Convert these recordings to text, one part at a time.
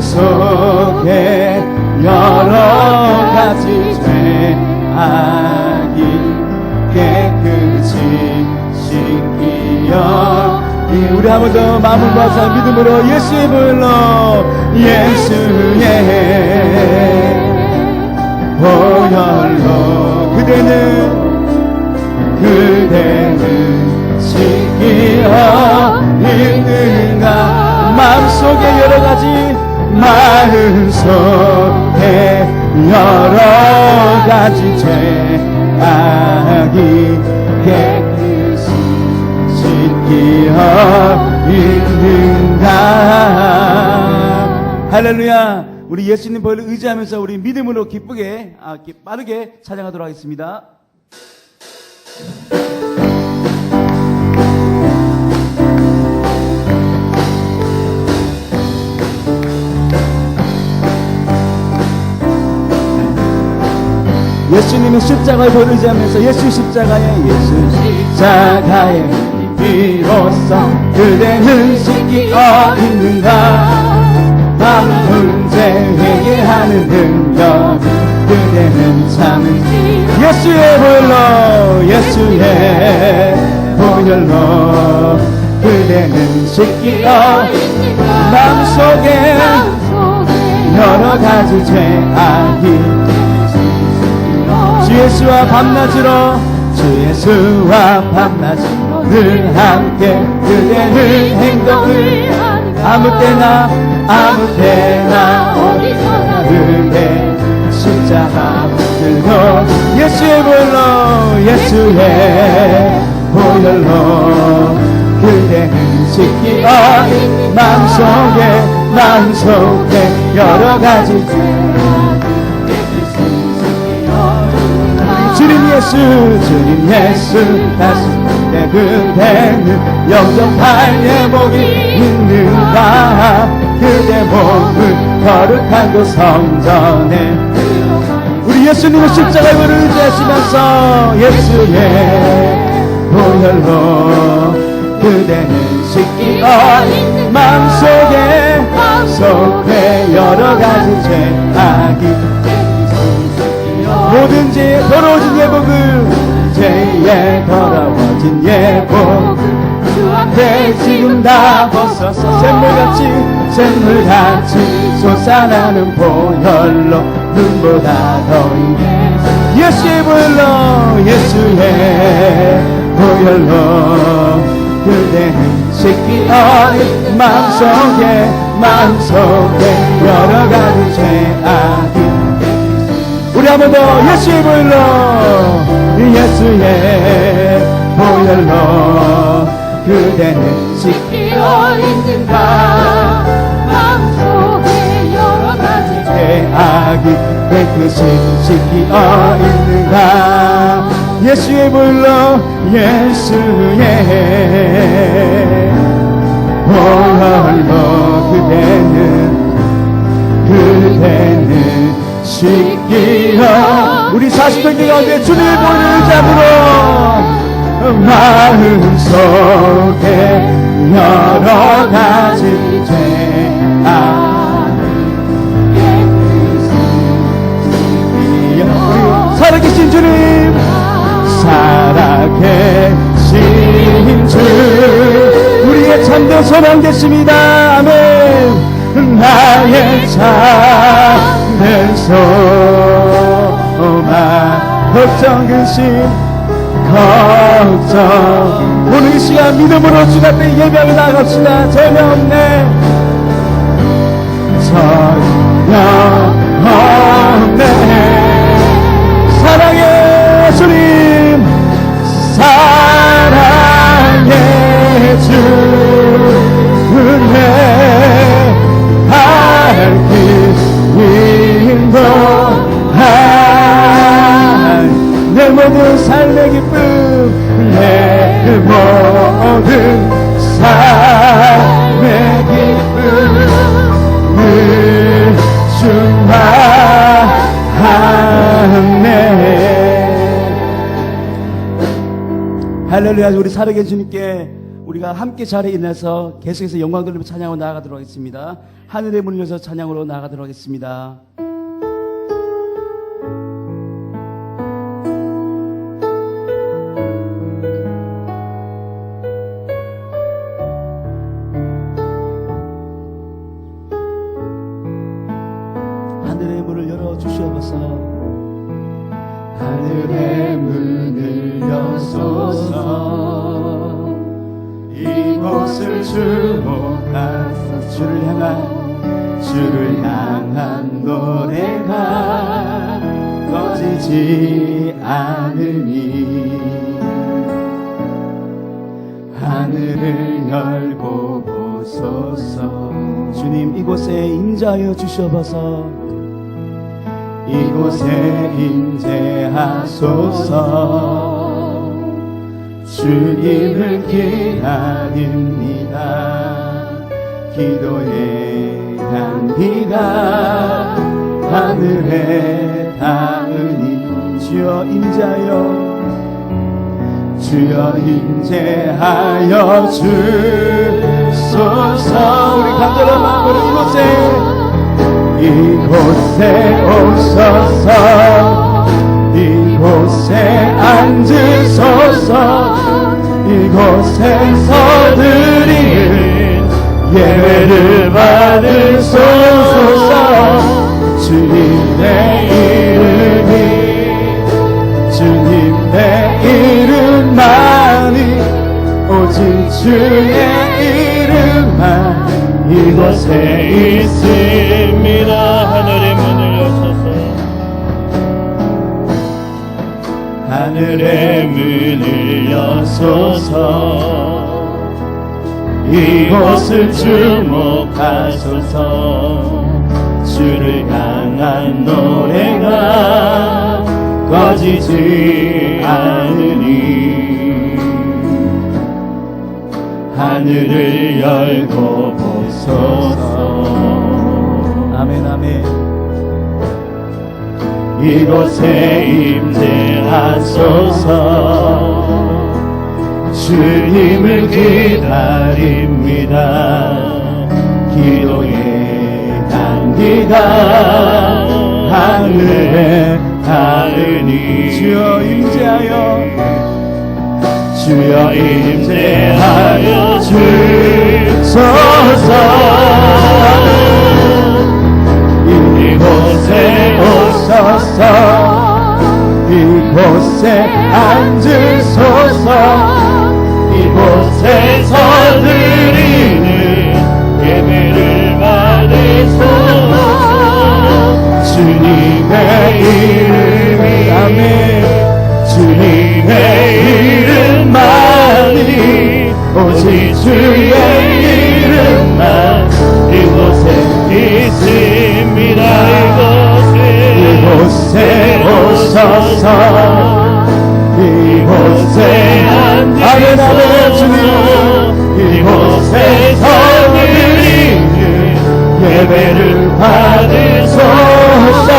마음속에 여러 가지 죄악이 깨끗이 씻기어. 우리 한 번 더 마음을 모아서 믿음으로 예수의 불러 예수의 보혈로 그대는 씻기어 있는가. 마음속에 여러 가지 죄악이 깨끗이 씻기어 있는가. 할렐루야. 우리 예수님 보혈을 의지하면서 우리 믿음으로 기쁘게 빠르게 찬양하도록 하겠습니다. 예수님의 십자가의 보혈을 의지하면서 예수 십자가에 비로소 그대는 씻기어 있는가. 문제 회개하는 능력 그대는 참은 예수의 보혈로 그대는 씻기어 마음속에 여러 가지 죄악이 주 예수와 밤낮으로 늘 함께 그대는 행동을 아무 때나 어디서나 그대 십자가 들고 예수의 보혈로 그대는 씻기어 마음속에 여러 가지 주님 예수 다시 때 그대는 영접할 예복이 있는가. 그대 몸을 거룩한 그 성전에 우리 예수님의 십자가의 보혈을 의지하시면서 예수의 보혈로 그대는 씻기어 마음속에 여러 가지 죄악이 모든 죄에 더러워진 예복을 더러워진 예복 주 앞에 지금 다 벗어서 샘물같이 솟아나는 보혈로 눈보다 더 예수의 보혈로 그대는 씻기어 마음속에 여러 가지 죄악이 우리 한 번 더 예수의 보혈로 그대는 씻기어 있는가. 마음속에 여러 가지 죄악이 깨끗이 씻기어 있는가. 예수의 보혈로 그대는 씻기어 우리 40평기 가운데 주님의 보혈을 의지함으로 마음속에 여러 가지 살아계신 주님 우리의 참된 소망 되십니다. 아멘. 나의 참된 소망 걱정 오늘 이 시간 믿음으로 주 앞에 예배하며 나갑시다. 전혀 없네 사랑해 주님 사랑해 주 은혜 밝힌 인도한 내 모든 삶의 기쁨 내 모든 삶의 기쁨을 충만하네. 할렐루야. 우리 살아계신 주님께 우리가 함께 자리에 일어나서 계속해서 영광 돌리며 찬양으로 나아가도록 하겠습니다. 하늘의 문을 열어서 찬양으로 나아가도록 하겠습니다. 하늘의 문을 열어주시옵소서. 하늘의 문을 여소서. 이곳을 주목하소. 주를 향한 노래가 꺼지지 않으니 하늘을 열고 보소서. 주님 이곳에 임재하여 주시옵소서. 이곳에 임재하소서. 주님을 기다립니다. 기도의 향기가 하늘에 닿으니 주여 임재하여 임재하여 주소서. 우리 간절한 마음으로 이곳에 오소서. 이곳에 앉으소서. 이곳에서 드리는 예배를 받으소서. 주님의 이름만이 오직 주의 이름만 이곳에 있습니다. 하늘의 문을 여셔서 하늘의 문을 여소서. 이곳을 주목하소서. 주를 향한 노래가 꺼지지 않으니 하늘을 열고 보소서. 아멘 아멘. 이곳에 임재하소서. 주님을 기다립니다. 기도의 향기가 하늘에 닿으니 주여 임재하여 주소서. 이곳에 오소서. 이곳에 앉으소서. 이곳에서 드리는 예배를 받으소서. 주님의 이름이 아멘. 주님의 이름만이 오직 주의 이름만 이곳에 있습니다. 이곳에 오소서. 이곳에 앉으소서. 이곳에서 드리는 예배를 받으소서.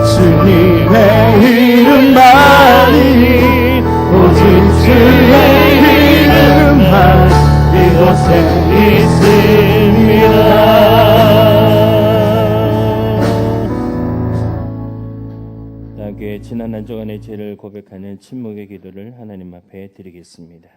주님의 이름만이 오직 주의 이름만 이곳에 있습니다. 나에게 지난 한 주간의 죄를 고백하는 침묵의 기도를 하나님 앞에 드리겠습니다.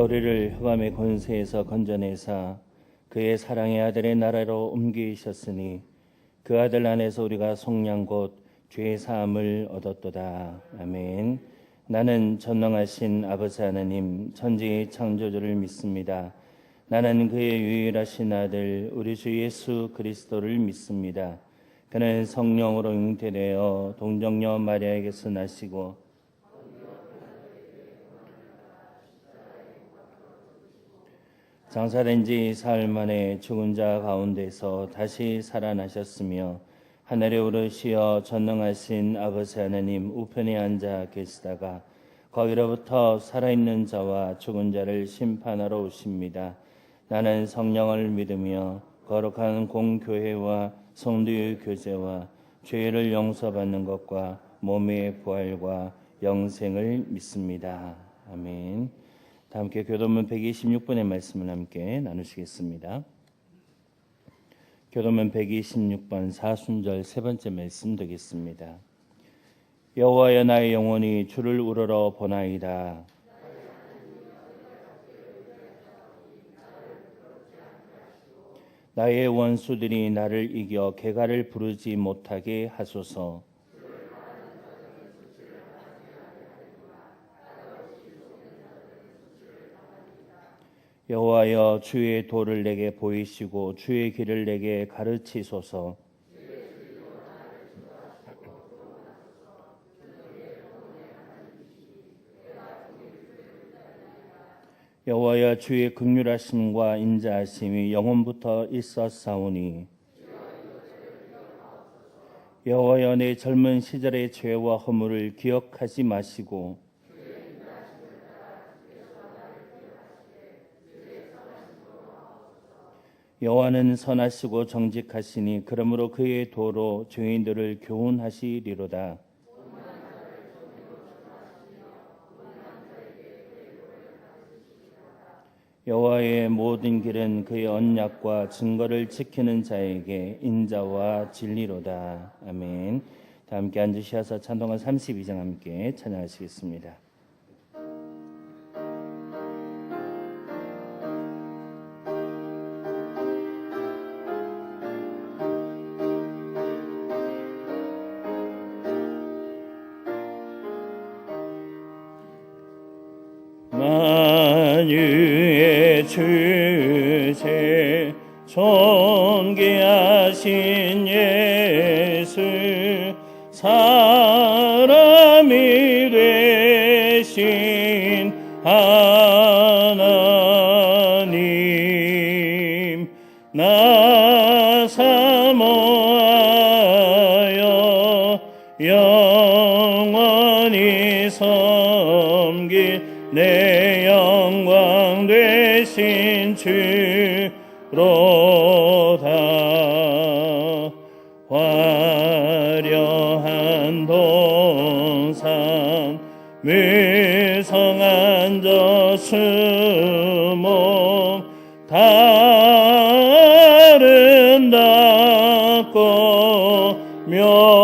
우리를 흑암의 권세에서 건져내사 그의 사랑의 아들의 나라로 옮기셨으니 그 아들 안에서 우리가 속량 곧 죄의 사함을 얻었도다. 아멘. 나는 전능하신 아버지 하나님 천지의 창조주를 믿습니다. 나는 그의 유일하신 아들 우리 주 예수 그리스도를 믿습니다. 그는 성령으로 잉태되어 동정녀 마리아에게서 나시고 장사된 지 사흘 만에 죽은 자 가운데서 다시 살아나셨으며 하늘에 오르시어 전능하신 아버지 하나님 우편에 앉아 계시다가 거기로부터 살아있는 자와 죽은 자를 심판하러 오십니다. 나는 성령을 믿으며 거룩한 공교회와 성도의 교제와 죄를 용서받는 것과 몸의 부활과 영생을 믿습니다. 아멘. 다 함께 교도문 126번의 말씀을 함께 나누시겠습니다. 교도문 126번 사순절 세 번째 말씀 되겠습니다. 여호와여 나의 영혼이 주를 우러러 보나이다. 나의 원수들이 나를 이겨 개가를 부르지 못하게 하소서. 여호와여 주의 도를 내게 보이시고 주의 길을 내게 가르치소서. 여호와여 주의 긍휼하심과 인자하심이 영원부터 있었사오니 여호와여 내 젊은 시절의 죄와 허물을 기억하지 마시고 여호와는 선하시고 정직하시니 그러므로 그의 도로 죄인들을 교훈하시리로다. 여호와의 모든 길은 그의 언약과 증거를 지키는 자에게 인자와 진리로다. 아멘. 다 함께 앉으셔서 찬송가 32장 함께 찬양하시겠습니다. 만유의 주제 존귀하신 예수 사람이 되신 하나님 나 사모하여 영원히 섬길 내 영광 되신 주로다. 화려한 동산 무성한 저수목 아름답고 묘하나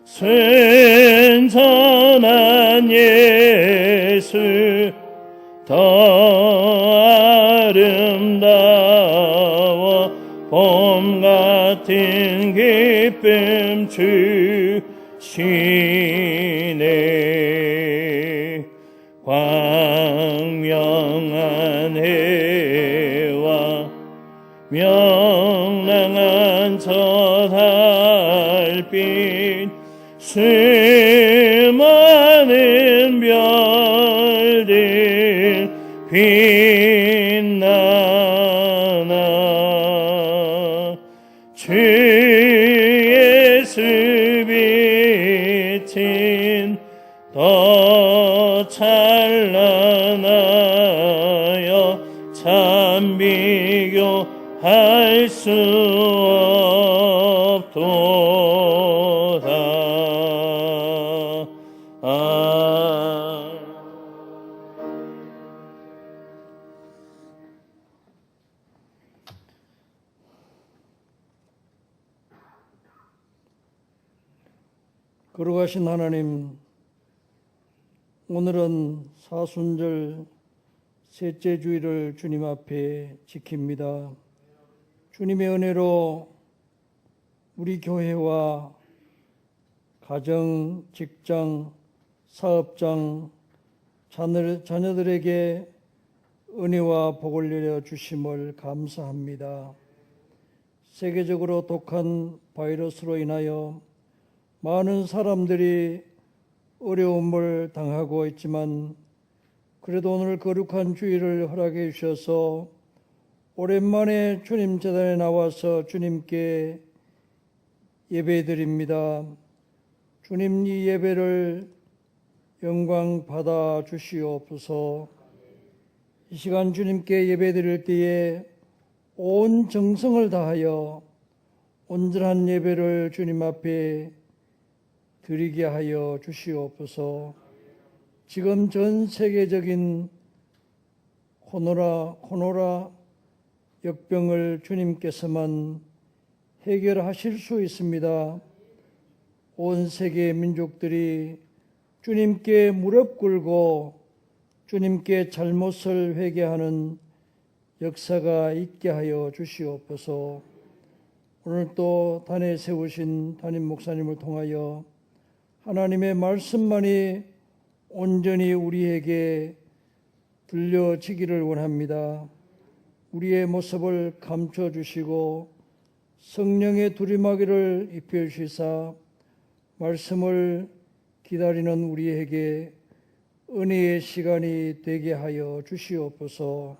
순전한 예수 더 아름다워 봄 같은 기쁨 주시네. 광명한 해와 명랑한 저 달빛 수많은 별들 빛나나 주 예수 빛은 더 찬란하여 참 비교할 수 없도다. 거룩하신 하나님, 오늘은 사순절 셋째 주일을 주님 앞에 지킵니다. 주님의 은혜로 우리 교회와 가정, 직장, 사업장, 자녀들에게 은혜와 복을 내려 주심을 감사합니다. 세계적으로 독한 바이러스로 인하여 많은 사람들이 어려움을 당하고 있지만 그래도 오늘 거룩한 주일을 허락해 주셔서 오랜만에 주님 제단에 나와서 주님께 예배드립니다. 주님 이 예배를 영광 받아 주시옵소서. 이 시간 주님께 예배드릴 때에 온 정성을 다하여 온전한 예배를 주님 앞에 드리게 하여 주시옵소서. 지금 전 세계적인 코로나 역병을 주님께서만 해결하실 수 있습니다. 온 세계 민족들이 주님께 무릎 꿇고 주님께 잘못을 회개하는 역사가 있게 하여 주시옵소서. 오늘 또 단에 세우신 담임 목사님을 통하여 하나님의 말씀만이 온전히 우리에게 들려지기를 원합니다. 우리의 모습을 감춰주시고 성령의 두리마기를 입혀주시사 말씀을 기다리는 우리에게 은혜의 시간이 되게 하여 주시옵소서.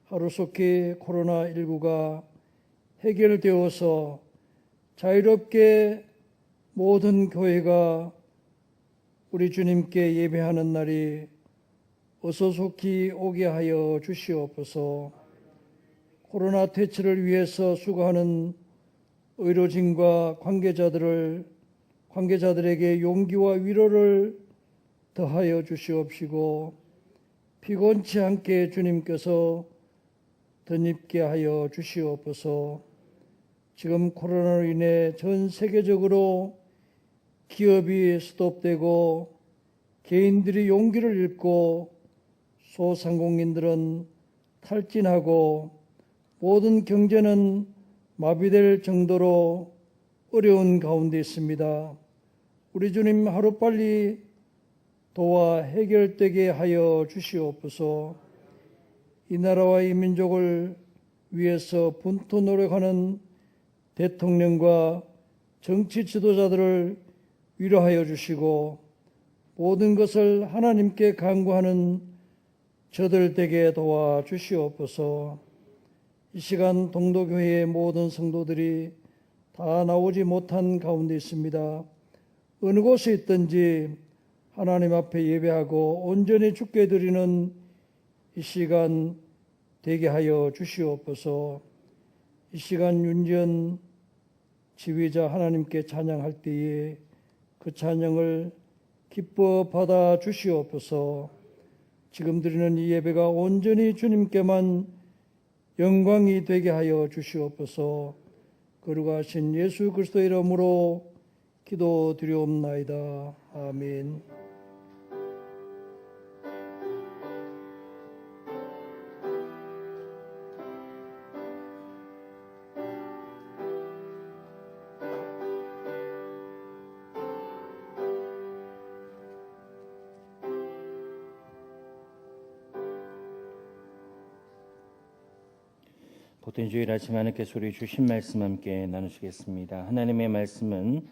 하루속히 코로나19가 해결되어서 자유롭게 모든 교회가 우리 주님께 예배하는 날이 어서 속히 오게 하여 주시옵소서. 코로나 퇴치를 위해서 수고하는 의료진과 관계자들에게 용기와 위로를 더하여 주시옵시고 피곤치 않게 주님께서 덧입게 하여 주시옵소서. 지금 코로나로 인해 전 세계적으로 기업이 스톱되고 개인들이 용기를 잃고 소상공인들은 탈진하고 모든 경제는 마비될 정도로 어려운 가운데 있습니다. 우리 주님 하루빨리 도와 해결되게 하여 주시옵소서. 이 나라와 이 민족을 위해서 분투 노력하는 대통령과 정치 지도자들을 위로하여 주시고 모든 것을 하나님께 간구하는 저들 되게 도와주시옵소서. 이 시간 동도교회의 모든 성도들이 다 나오지 못한 가운데 있습니다. 어느 곳에 있든지 하나님 앞에 예배하고 온전히 주께 드리는 이 시간 되게 하여 주시옵소서. 이 시간 윤전 지휘자 하나님께 찬양할 때에 그 찬양을 기뻐 받아 주시옵소서. 지금 드리는 이 예배가 온전히 주님께만 영광이 되게 하여 주시옵소서. 거룩하신 예수 그리스도의 이름으로 기도드리옵나이다. 아멘. 복된 주일 아침 하나님께 소리 주신 말씀 함께 나누시겠습니다. 하나님의 말씀은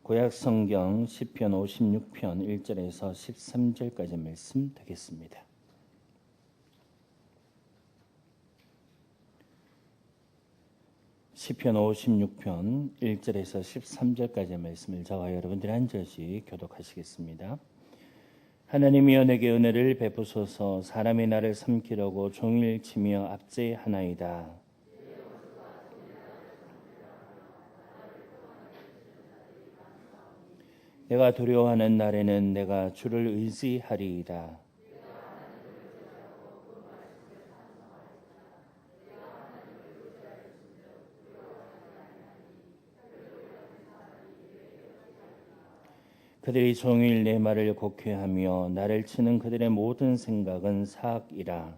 구약 성경 시편 56편 1절에서 13절까지 말씀 되겠습니다. 시편 56편 1절에서 13절까지 말씀을 저와 여러분들이 한 절씩 교독하시겠습니다. 하나님이여 내게 은혜를 베푸소서. 사람이 나를 삼키려고 종일 치며 압제하나이다. 내가 두려워하는 날에는 내가 주를 의지하리이다. 그들이 종일 내 말을 곡해하며 나를 치는 그들의 모든 생각은 사악이라.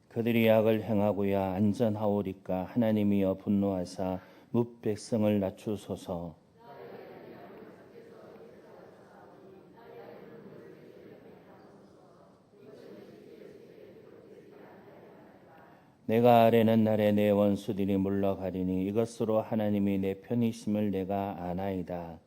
그들이 악을 행하고야 안전하오리까. 하나님이여 분노하사 뭇 백성을 낮추소서. 내가 아뢰는 날에 내 원수들이 물러가리니 이것으로 하나님이 내 편이심을 내가 아나이다.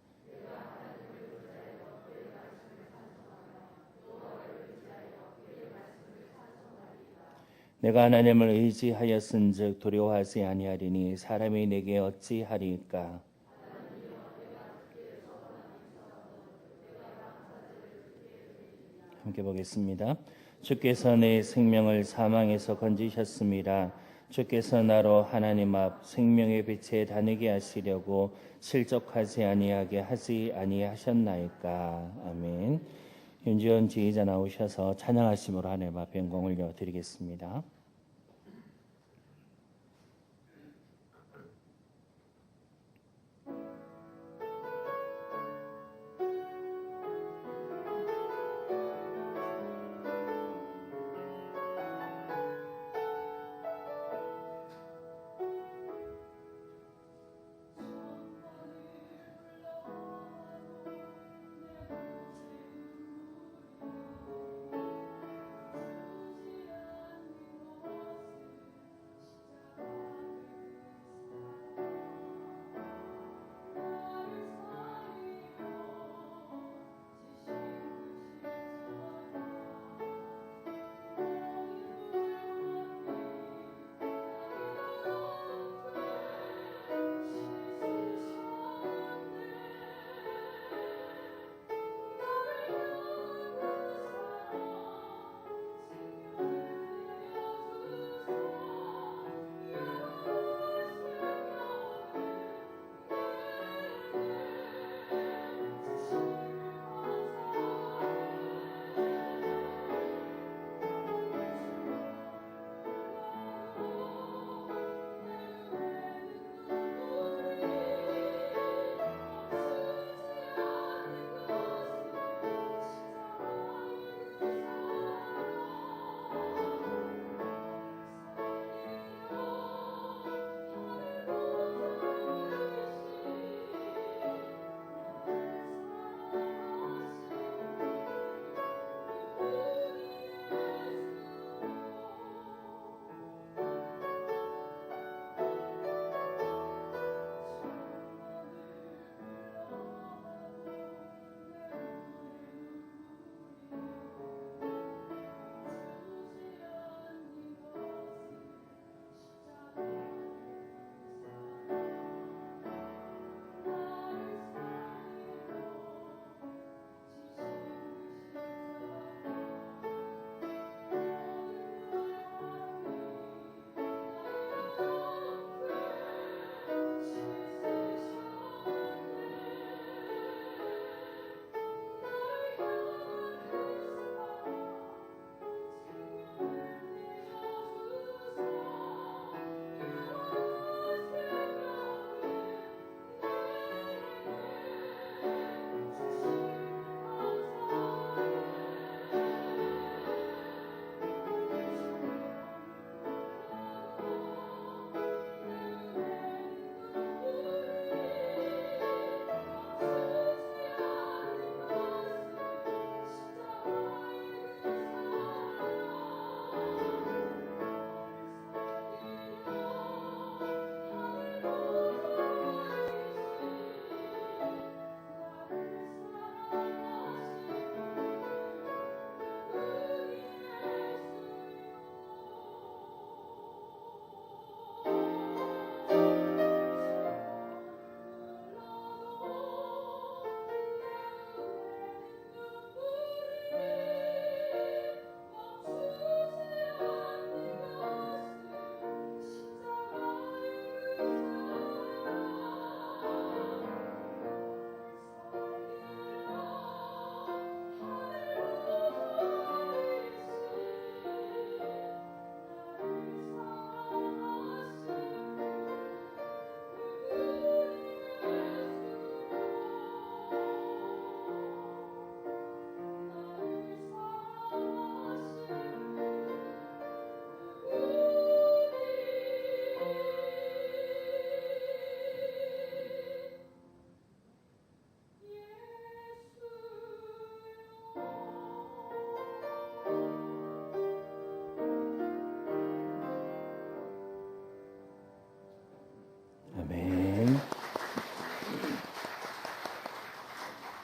내가 하나님을 의지하였은즉 두려워하지 아니하리니 사람이 내게 어찌하리까. 함께 보겠습니다. 주께서 내 생명을 사망에서 건지셨습니다. 주께서 나로 하나님 앞 생명의 빛에 다니게 하시려고 실족하지 아니하게 하지 아니하셨나이까. 아멘. 윤지원 지휘자 나오셔서 찬양하심으로 하나님 앞에 영광 올려드리겠습니다.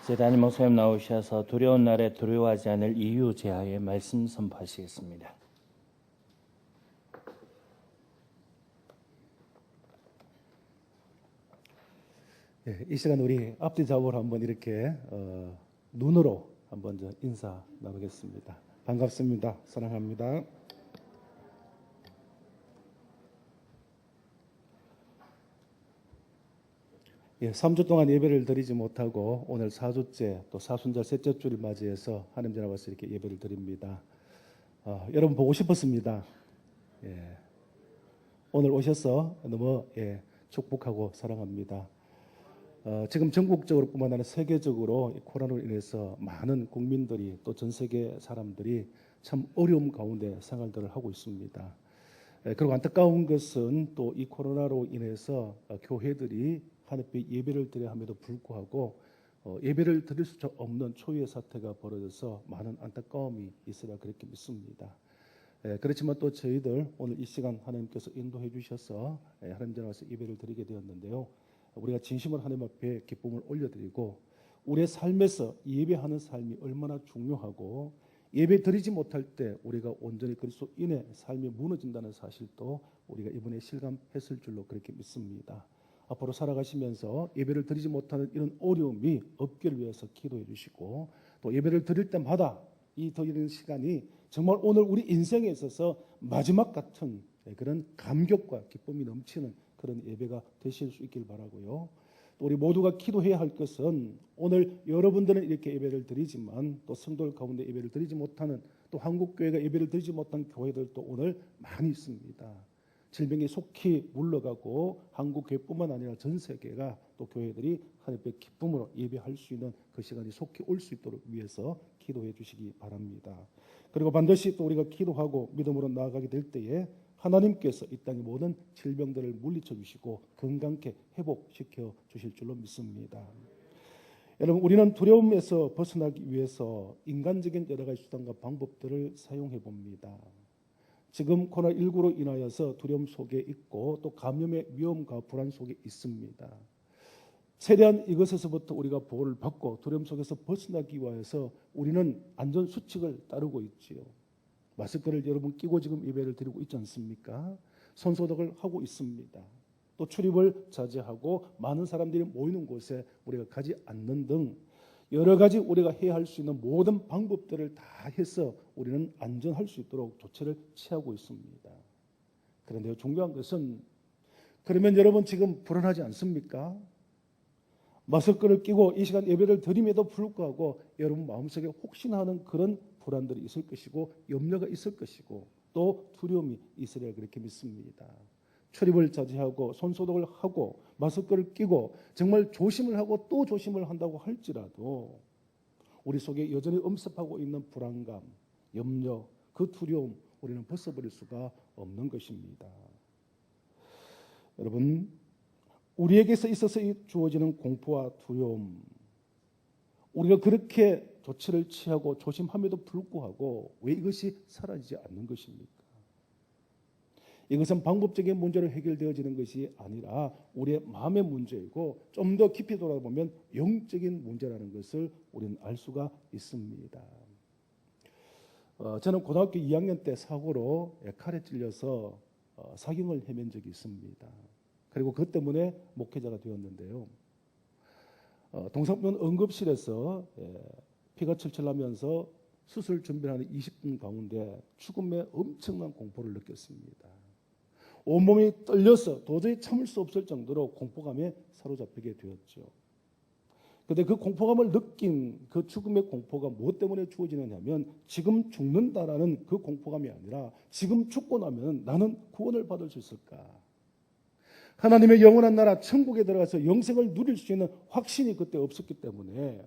세단이 목사님 나오셔서 두려운 날에 두려워하지 않을 이유 제하에 말씀 선포하시겠습니다. 이 시간 우리 앞뒤 좌우로 한번 이렇게 눈으로 한번 인사 나누겠습니다. 반갑습니다. 사랑합니다. 3주 동안 예배를 드리지 못하고 오늘 4주째 또 사순절 셋째 주를 맞이해서 하나님 전에 와서 이렇게 예배를 드립니다. 여러분 보고 싶었습니다. 오늘 오셔서 너무 축복하고 사랑합니다. 지금 전국적으로 뿐만 아니라 세계적으로 코로나로 인해서 많은 국민들이 또 전 세계 사람들이 참 어려움 가운데 생활들을 하고 있습니다. 그리고 안타까운 것은 또 이 코로나로 인해서 교회들이 하나님께 예배를 드려야 함에도 불구하고 예배를 드릴 수 없는 초유의 사태가 벌어져서 많은 안타까움이 있으라 그렇게 믿습니다. 그렇지만 또 저희들 오늘 이 시간 하나님께서 인도해 주셔서 하나님 전에 와서 예배를 드리게 되었는데요. 우리가 진심으로 하나님 앞에 기쁨을 올려드리고 우리의 삶에서 예배하는 삶이 얼마나 중요하고 예배 드리지 못할 때 우리가 온전히 그리스도 인의 삶이 무너진다는 사실도 우리가 이번에 실감했을 줄로 그렇게 믿습니다. 앞으로 살아가시면서 예배를 드리지 못하는 이런 어려움이 없기를 위해서 기도해 주시고 또 예배를 드릴 때마다 이 드리는 시간이 정말 오늘 우리 인생에 있어서 마지막 같은 그런 감격과 기쁨이 넘치는 그런 예배가 되실 수 있길 바라고요. 또 우리 모두가 기도해야 할 것은 오늘 여러분들은 이렇게 예배를 드리지만 또 성도들 가운데 예배를 드리지 못하는 또 한국교회가 예배를 드리지 못한 교회들도 오늘 많이 있습니다. 질병이 속히 물러가고 한국교회뿐만 아니라 전 세계가 또 교회들이 하나님의 기쁨으로 예배할 수 있는 그 시간이 속히 올 수 있도록 위해서 기도해 주시기 바랍니다. 그리고 반드시 또 우리가 기도하고 믿음으로 나아가게 될 때에 하나님께서 이 땅의 모든 질병들을 물리쳐 주시고 건강케 회복시켜 주실 줄로 믿습니다. 여러분 우리는 두려움에서 벗어나기 위해서 인간적인 여러 가지 수단과 방법들을 사용해 봅니다. 지금 코로나19로 인하여서 두려움 속에 있고 또 감염의 위험과 불안 속에 있습니다. 최대한 이것에서부터 우리가 보호를 받고 두려움 속에서 벗어나기 위해서 우리는 안전 수칙을 따르고 있지요. 마스크를 여러분 끼고 지금 예배를 드리고 있지 않습니까? 손소독을 하고 있습니다. 또 출입을 자제하고 많은 사람들이 모이는 곳에 우리가 가지 않는 등 여러 가지 우리가 해야 할 수 있는 모든 방법들을 다 해서 우리는 안전할 수 있도록 조치를 취하고 있습니다. 그런데 중요한 것은 그러면 여러분 지금 불안하지 않습니까? 마스크를 끼고 이 시간 예배를 드림에도 불구하고 여러분 마음속에 혹시나 하는 그런 불안들이 있을 것이고 염려가 있을 것이고 또 두려움이 있으리라 그렇게 믿습니다. 출입을 자제하고 손소독을 하고 마스크를 끼고 정말 조심을 하고 또 조심을 한다고 할지라도 우리 속에 여전히 엄습하고 있는 불안감, 염려, 그 두려움 우리는 벗어버릴 수가 없는 것입니다. 여러분 우리에게서 있어서 주어지는 공포와 두려움 우리가 그렇게 조치를 취하고 조심함에도 불구하고 왜 이것이 사라지지 않는 것입니까? 이것은 방법적인 문제로 해결되어지는 것이 아니라 우리의 마음의 문제이고 좀 더 깊이 돌아보면 영적인 문제라는 것을 우리는 알 수가 있습니다. 저는 고등학교 2학년 때 사고로 칼에 찔려서 사경을 헤맨 적이 있습니다. 그리고 그 때문에 목회자가 되었는데요. 동상병원 응급실에서 피가 철철나면서 수술 준비하는 20분 가운데 죽음의 엄청난 공포를 느꼈습니다. 온몸이 떨려서 도저히 참을 수 없을 정도로 공포감에 사로잡히게 되었죠. 그런데 그 공포감을 느낀 그 죽음의 공포가 무엇 때문에 주어지느냐 하면 지금 죽는다라는 그 공포감이 아니라 지금 죽고 나면 나는 구원을 받을 수 있을까? 하나님의 영원한 나라 천국에 들어가서 영생을 누릴 수 있는 확신이 그때 없었기 때문에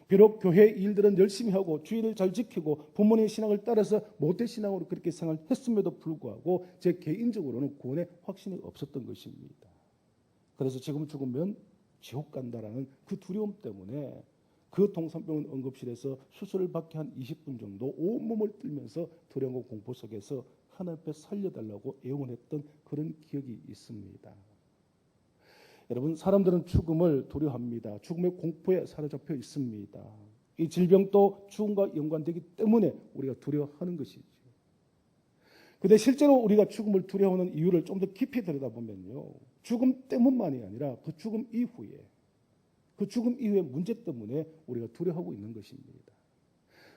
비록 교회 일들은 열심히 하고 주의를 잘 지키고 부모님의 신앙을 따라서 모태 신앙으로 그렇게 생활했음에도 불구하고 제 개인적으로는 구원의 확신이 없었던 것입니다. 그래서 지금 죽으면 지옥 간다라는 그 두려움 때문에 그 동산병원 응급실에서 수술을 받기 한 20분 정도 온몸을 떨면서 두려움과 공포 속에서 하나님 앞에 살려달라고 애원했던 그런 기억이 있습니다. 여러분, 사람들은 죽음을 두려워합니다. 죽음의 공포에 사로잡혀 있습니다. 이 질병도 죽음과 연관되기 때문에 우리가 두려워하는 것이죠. 그런데 실제로 우리가 죽음을 두려워하는 이유를 좀 더 깊이 들여다보면요, 죽음 때문만이 아니라 그 죽음 이후의 문제 때문에 우리가 두려워하고 있는 것입니다.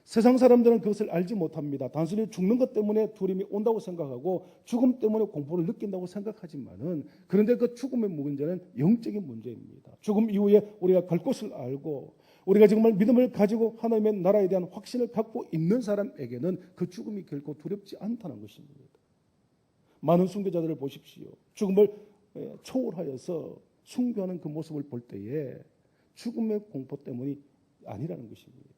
세상 사람들은 그것을 알지 못합니다. 단순히 죽는 것 때문에 두려움이 온다고 생각하고 죽음 때문에 공포를 느낀다고 생각하지만은, 그런데 그 죽음의 문제는 영적인 문제입니다. 죽음 이후에 우리가 갈 곳을 알고 우리가 정말 믿음을 가지고 하나님의 나라에 대한 확신을 갖고 있는 사람에게는 그 죽음이 결코 두렵지 않다는 것입니다. 많은 순교자들을 보십시오. 죽음을 초월하여서 순교하는 그 모습을 볼 때에 죽음의 공포 때문이 아니라는 것입니다.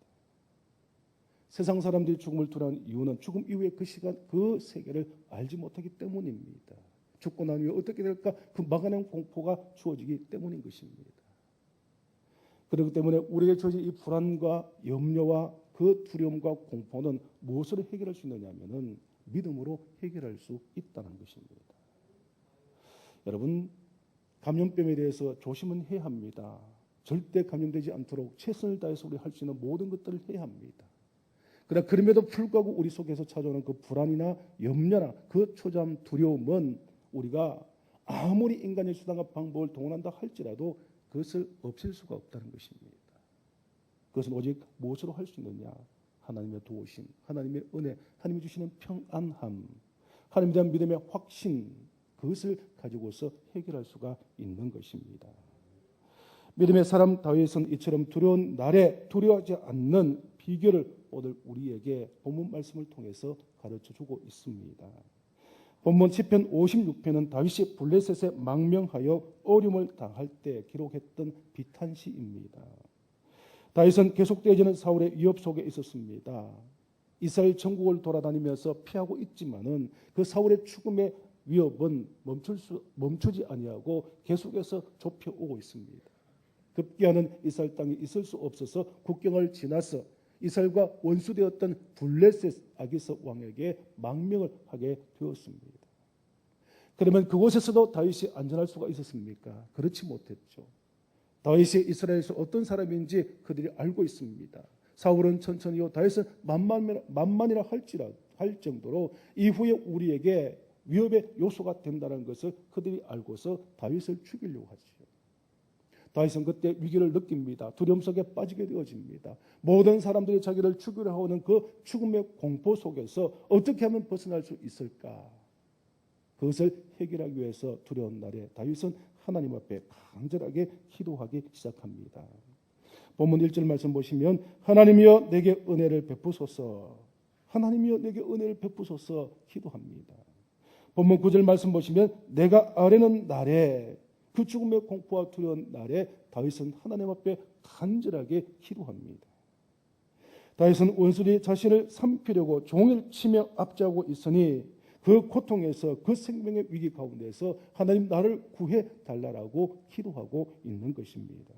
세상 사람들이 죽음을 두려워하는 이유는 죽음 이후의 그 시간, 그 세계를 알지 못하기 때문입니다. 죽고 난 후에 어떻게 될까, 그 막연한 공포가 주어지기 때문인 것입니다. 그렇기 때문에 우리에게 주어진 이 불안과 염려와 그 두려움과 공포는 무엇으로 해결할 수 있느냐 하면은 믿음으로 해결할 수 있다는 것입니다. 여러분, 감염병에 대해서 조심은 해야 합니다. 절대 감염되지 않도록 최선을 다해서 우리 할 수 있는 모든 것들을 해야 합니다. 그러나 그럼에도 불구하고 우리 속에서 찾아오는 그 불안이나 염려나 그 초조함, 두려움은 우리가 아무리 인간의 수단과 방법을 동원한다 할지라도 그것을 없앨 수가 없다는 것입니다. 그것은 오직 무엇으로 할 수 있느냐? 하나님의 도우심, 하나님의 은혜, 하나님이 주시는 평안함, 하나님에 대한 믿음의 확신, 그것을 가지고서 해결할 수가 있는 것입니다. 믿음의 사람 다윗은 이처럼 두려운 날에 두려워하지 않는 비결을 오늘 우리에게 본문 말씀을 통해서 가르쳐주고 있습니다. 본문 시편 56편은 다윗이 블레셋에 망명하여 어려움을 당할 때 기록했던 비탄시입니다. 다윗은 계속되어지는 사울의 위협 속에 있었습니다. 이스라엘 전국을 돌아다니면서 피하고 있지만은 그 사울의 죽음의 위협은 멈추지 아니하고 계속해서 좁혀오고 있습니다. 급기야는 이스라엘 땅에 있을 수 없어서 국경을 지나서 이스라엘과 원수되었던 블레셋 아기스 왕에게 망명을 하게 되었습니다. 그러면 그곳에서도 다윗이 안전할 수가 있었습니까? 그렇지 못했죠. 다윗이 이스라엘에서 어떤 사람인지 그들이 알고 있습니다. 사울은 천천히요, 다윗은 만만이라 할 정도로 이후에 우리에게 위협의 요소가 된다는 것을 그들이 알고서 다윗을 죽이려고 하죠. 다윗은 그때 위기를 느낍니다. 두려움 속에 빠지게 되어집니다. 모든 사람들이 자기를 죽이려 하는 그 죽음의 공포 속에서 어떻게 하면 벗어날 수 있을까? 그것을 해결하기 위해서 두려운 날에 다윗은 하나님 앞에 간절하게 기도하기 시작합니다. 본문 1절 말씀 보시면 하나님이여 내게 은혜를 베푸소서, 하나님이여 내게 은혜를 베푸소서 기도합니다. 본문 9절 말씀 보시면 내가 아뢰는 날에, 그 죽음의 공포와 두려운 날에 다윗은 하나님 앞에 간절하게 기도합니다. 다윗은 원수들이 자신을 삼키려고 종일 치며 압제하고 있으니 그 고통에서, 그 생명의 위기 가운데서 하나님 나를 구해 달라라고 기도하고 있는 것입니다.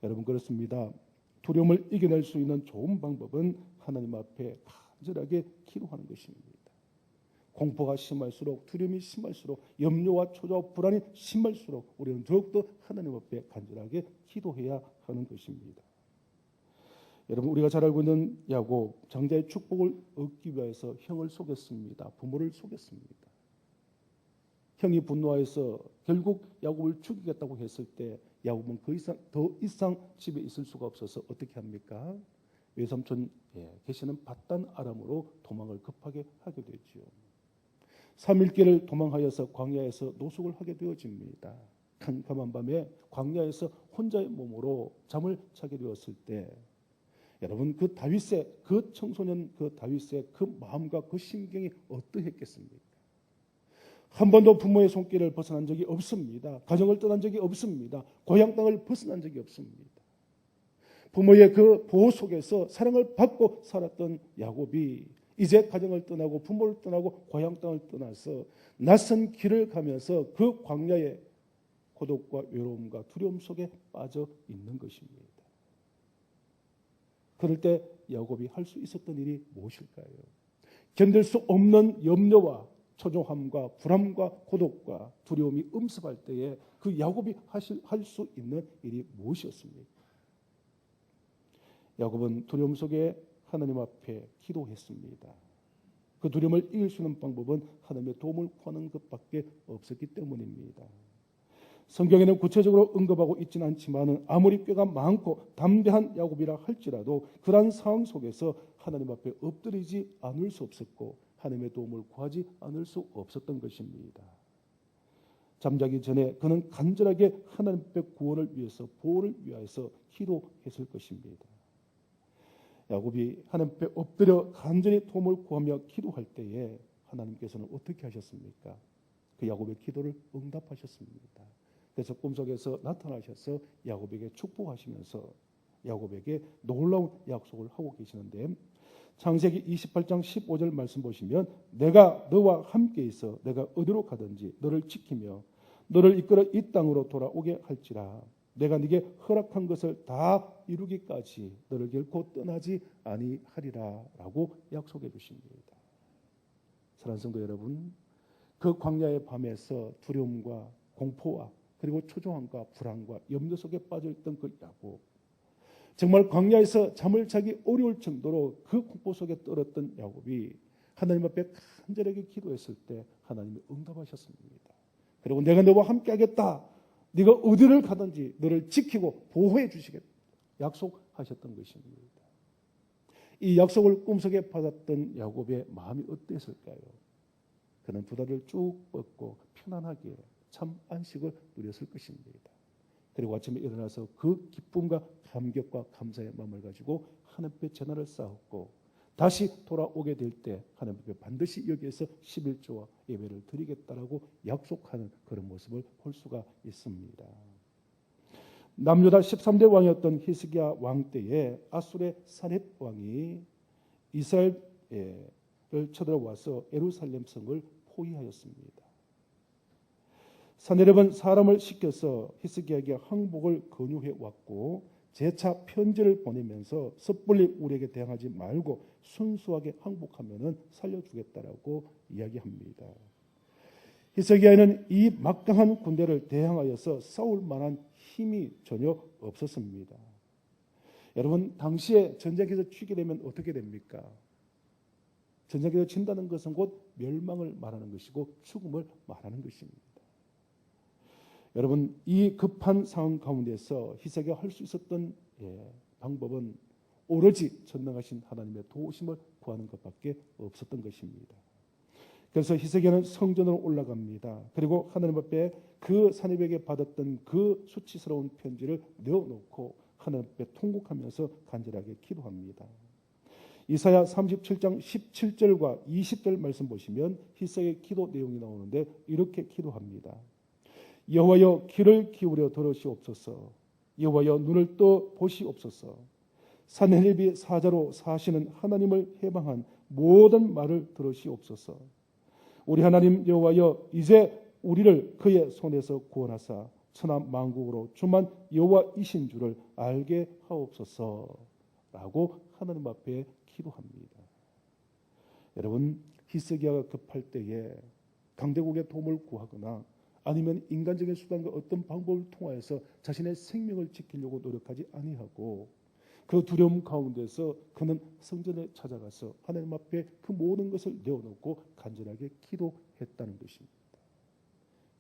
여러분, 그렇습니다. 두려움을 이겨낼 수 있는 좋은 방법은 하나님 앞에 간절하게 기도하는 것입니다. 공포가 심할수록, 두려움이 심할수록, 염려와 초조와 불안이 심할수록 우리는 더욱더 하나님 앞에 간절하게 기도해야 하는 것입니다. 여러분, 우리가 잘 알고 있는 야곱, 장자의 축복을 얻기 위해서 형을 속였습니다. 부모를 속였습니다. 형이 분노하여서 결국 야곱을 죽이겠다고 했을 때 야곱은 더 이상 집에 있을 수가 없어서 어떻게 합니까? 외삼촌 계시는 밧단 아람으로 도망을 급하게 하게 되죠. 3일길을 도망하여서 광야에서 노숙을 하게 되어집니다. 캄캄한 밤에 광야에서 혼자의 몸으로 잠을 자게 되었을 때 여러분, 그 다윗의, 그 청소년 그 다윗의 그 마음과 그 심경이 어떠했겠습니까? 한 번도 부모의 손길을 벗어난 적이 없습니다. 가정을 떠난 적이 없습니다. 고향 땅을 벗어난 적이 없습니다. 부모의 그 보호 속에서 사랑을 받고 살았던 야곱이 이제 가정을 떠나고 부모를 떠나고 고향 땅을 떠나서 낯선 길을 가면서 그 광야의 고독과 외로움과 두려움 속에 빠져 있는 것입니다. 그럴 때 야곱이 할 수 있었던 일이 무엇일까요? 견딜 수 없는 염려와 초조함과 불안과 고독과 두려움이 음습할 때에 그 야곱이 할 수 있는 일이 무엇이었습니까? 야곱은 두려움 속에 하나님 앞에 기도했습니다. 그 두려움을 이길 수 있는 방법은 하나님의 도움을 구하는 것밖에 없었기 때문입니다. 성경에는 구체적으로 언급하고 있지는 않지만 아무리 꾀가 많고 담대한 야곱이라 할지라도 그러한 상황 속에서 하나님 앞에 엎드리지 않을 수 없었고 하나님의 도움을 구하지 않을 수 없었던 것입니다. 잠자기 전에 그는 간절하게 하나님 앞에 구원을 위해서 보호를 위하여서 기도했을 것입니다. 야곱이 하나님 앞에 엎드려 간절히 도움을 구하며 기도할 때에 하나님께서는 어떻게 하셨습니까? 그 야곱의 기도를 응답하셨습니다. 그래서 꿈속에서 나타나셔서 야곱에게 축복하시면서 야곱에게 놀라운 약속을 하고 계시는데 창세기 28장 15절 말씀 보시면 내가 너와 함께 있어 내가 어디로 가든지 너를 지키며 너를 이끌어 이 땅으로 돌아오게 할지라 내가 네게 허락한 것을 다 이루기까지 너를 결코 떠나지 아니하리라 라고 약속해 주십니다. 사랑하는 성도 여러분, 그 광야의 밤에서 두려움과 공포와 그리고 초조함과 불안과 염려 속에 빠져있던 그 야곱, 정말 광야에서 잠을 자기 어려울 정도로 그 공포 속에 떨었던 야곱이 하나님 앞에 간절하게 기도했을 때 하나님이 응답하셨습니다. 그리고 내가 너와 함께 하겠다, 네가 어디를 가든지 너를 지키고 보호해 주시겠다 약속하셨던 것입니다. 이 약속을 꿈속에 받았던 야곱의 마음이 어땠을까요? 그는 두 다리를 쭉 뻗고 편안하게 참 안식을 누렸을 것입니다. 그리고 아침에 일어나서 그 기쁨과 감격과 감사의 마음을 가지고 하나님 앞에 제단을 쌓았고 다시 돌아오게 될 때 하나님 앞에 반드시 여기에서 11조와 예배를 드리겠다라고 약속하는 그런 모습을 볼 수가 있습니다. 남유다 13대 왕이었던 히스기야 왕 때에 아술의 사렙 왕이 이스라엘을 쳐들어와서 예루살렘 성을 포위하였습니다. 사네립은 사람을 시켜서 히스기야에게 항복을 권유해 왔고 재차 편지를 보내면서 섣불리 우리에게 대항하지 말고 순수하게 항복하면은 살려주겠다라고 이야기합니다. 히스기야에는 이 막강한 군대를 대항하여서 싸울 만한 힘이 전혀 없었습니다. 여러분, 당시에 전쟁에서 치게 되면 어떻게 됩니까? 전쟁에서 친다는 것은 곧 멸망을 말하는 것이고 죽음을 말하는 것입니다. 여러분, 이 급한 상황 가운데서 히스기야가 할 수 있었던 방법은 오로지 전능하신 하나님의 도우심을 구하는 것밖에 없었던 것입니다. 그래서 히스기야는 성전으로 올라갑니다. 그리고 하나님 앞에 그 사내에게 받았던 그 수치스러운 편지를 내어놓고 하나님 앞에 통곡하면서 간절하게 기도합니다. 이사야 37장 17절과 20절 말씀 보시면 히스기야의 기도 내용이 나오는데 이렇게 기도합니다. 여호와여 귀를 기울여 들으시옵소서. 여호와여 눈을 떠 보시옵소서. 사네립이 사자로 사시는 하나님을 해방한 모든 말을 들으시옵소서. 우리 하나님 여호와여 이제 우리를 그의 손에서 구원하사 천하 만국으로 주만 여호와이신 줄을 알게 하옵소서라고 하나님 앞에 기도합니다. 여러분, 히스기야가 급할 때에 강대국의 도움을 구하거나 아니면 인간적인 수단과 어떤 방법을 통하여서 자신의 생명을 지키려고 노력하지 아니하고 그 두려움 가운데서 그는 성전에 찾아가서 하나님 앞에 그 모든 것을 내어놓고 간절하게 기도했다는 것입니다.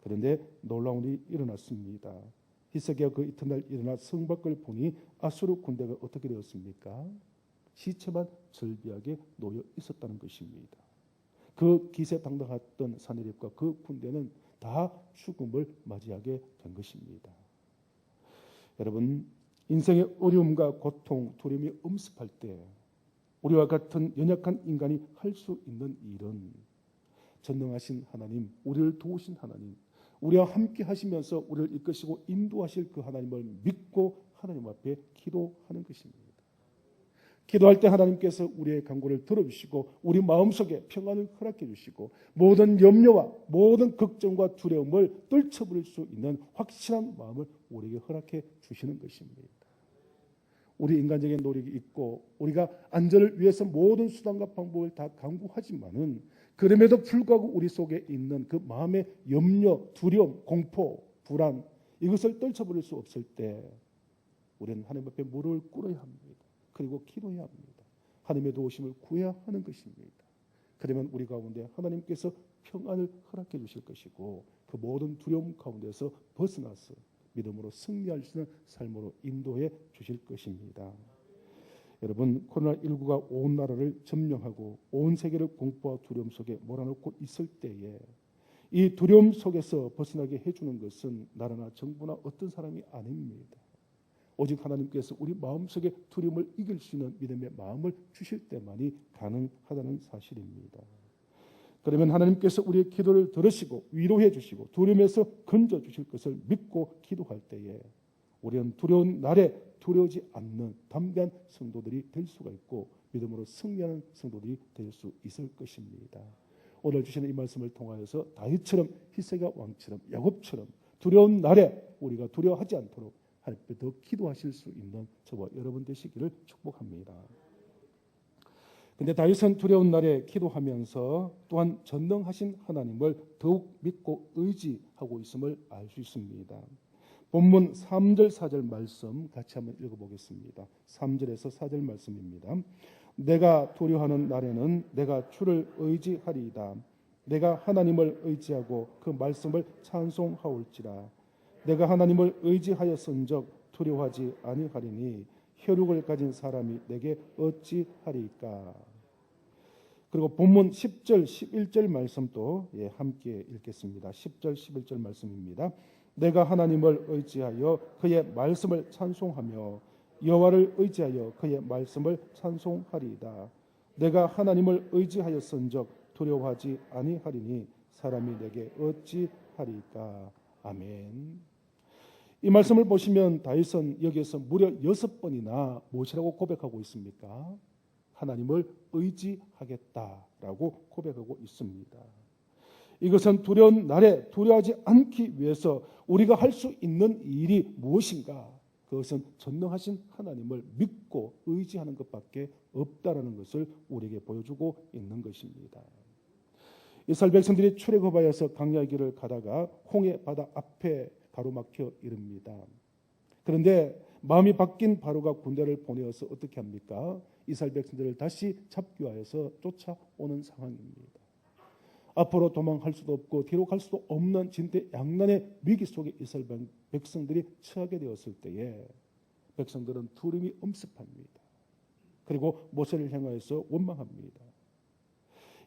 그런데 놀라운 일이 일어났습니다. 히스기야가 그 이튿날 일어나 성 밖을 보니 아수르 군대가 어떻게 되었습니까? 시체만 절비하게 놓여 있었다는 것입니다. 그 기세당당했던 사네립과 그 군대는 다 죽음을 맞이하게 된 것입니다. 여러분, 인생의 어려움과 고통, 두려움이 엄습할 때 우리와 같은 연약한 인간이 할 수 있는 일은 전능하신 하나님, 우리를 도우신 하나님, 우리와 함께 하시면서 우리를 이끄시고 인도하실 그 하나님을 믿고 하나님 앞에 기도하는 것입니다. 기도할 때 하나님께서 우리의 간구를 들어주시고 우리 마음속에 평안을 허락해 주시고 모든 염려와 모든 걱정과 두려움을 떨쳐버릴 수 있는 확실한 마음을 우리에게 허락해 주시는 것입니다. 우리 인간적인 노력이 있고 우리가 안전을 위해서 모든 수단과 방법을 다 강구하지만은 그럼에도 불구하고 우리 속에 있는 그 마음의 염려, 두려움, 공포, 불안 이것을 떨쳐버릴 수 없을 때 우리는 하나님 앞에 무릎을 꿇어야 합니다. 그리고 기도해야 합니다. 하나님의 도우심을 구해야 하는 것입니다. 그러면 우리 가운데 하나님께서 평안을 허락해 주실 것이고 그 모든 두려움 가운데서 벗어나서 믿음으로 승리할 수 있는 삶으로 인도해 주실 것입니다. 여러분, 코로나19가 온 나라를 점령하고 온 세계를 공포와 두려움 속에 몰아넣고 있을 때에 이 두려움 속에서 벗어나게 해주는 것은 나라나 정부나 어떤 사람이 아닙니다. 오직 하나님께서 우리 마음속에 두려움을 이길 수 있는 믿음의 마음을 주실 때만이 가능하다는 사실입니다. 그러면 하나님께서 우리의 기도를 들으시고 위로해 주시고 두려움에서 건져 주실 것을 믿고 기도할 때에 우리는 두려운 날에 두려우지 않는 담대한 성도들이 될 수가 있고 믿음으로 승리하는 성도들이 될 수 있을 것입니다. 오늘 주시는 이 말씀을 통하여서 다윗처럼 히세가 왕처럼 야곱처럼 두려운 날에 우리가 두려워하지 않도록 하나님께 더 기도하실 수 있는 저와 여러분 되시기를 축복합니다. 근데 다윗은 두려운 날에 기도하면서 또한 전능하신 하나님을 더욱 믿고 의지하고 있음을 알 수 있습니다. 본문 3절 4절 말씀 같이 한번 읽어보겠습니다. 3절에서 4절 말씀입니다. 내가 두려워하는 날에는 내가 주를 의지하리이다. 내가 하나님을 의지하고 그 말씀을 찬송하올지라. 내가 하나님을 의지하였은적 두려워하지 아니하리니 혈육을 가진 사람이 내게 어찌하리까. 그리고 본문 10절 11절 말씀도 함께 읽겠습니다. 10절 11절 말씀입니다. 내가 하나님을 의지하여 그의 말씀을 찬송하며 여호와를 의지하여 그의 말씀을 찬송하리이다. 내가 하나님을 의지하였은적 두려워하지 아니하리니 사람이 내게 어찌하리까. 아멘. 이 말씀을 보시면 다윗은 여기에서 무려 6번이나 무엇이라고 고백하고 있습니까? 하나님을 의지하겠다라고 고백하고 있습니다. 이것은 두려운 날에 두려워하지 않기 위해서 우리가 할 수 있는 일이 무엇인가? 그것은 전능하신 하나님을 믿고 의지하는 것밖에 없다라는 것을 우리에게 보여주고 있는 것입니다. 이스라엘 백성들이 출애굽하여서 광야의 길을 가다가 홍해 바다 앞에 가로막혀 이릅니다. 그런데 마음이 바뀐 바로가 군대를 보내어서 어떻게 합니까? 이스라엘 백성들을 다시 잡기 위하여서 쫓아오는 상황입니다. 앞으로 도망할 수도 없고 뒤로 갈 수도 없는 진퇴양난의 위기 속에 이스라엘 백성들이 처하게 되었을 때에 백성들은 두려움이 엄습합니다. 그리고 모세를 향하여서 원망합니다.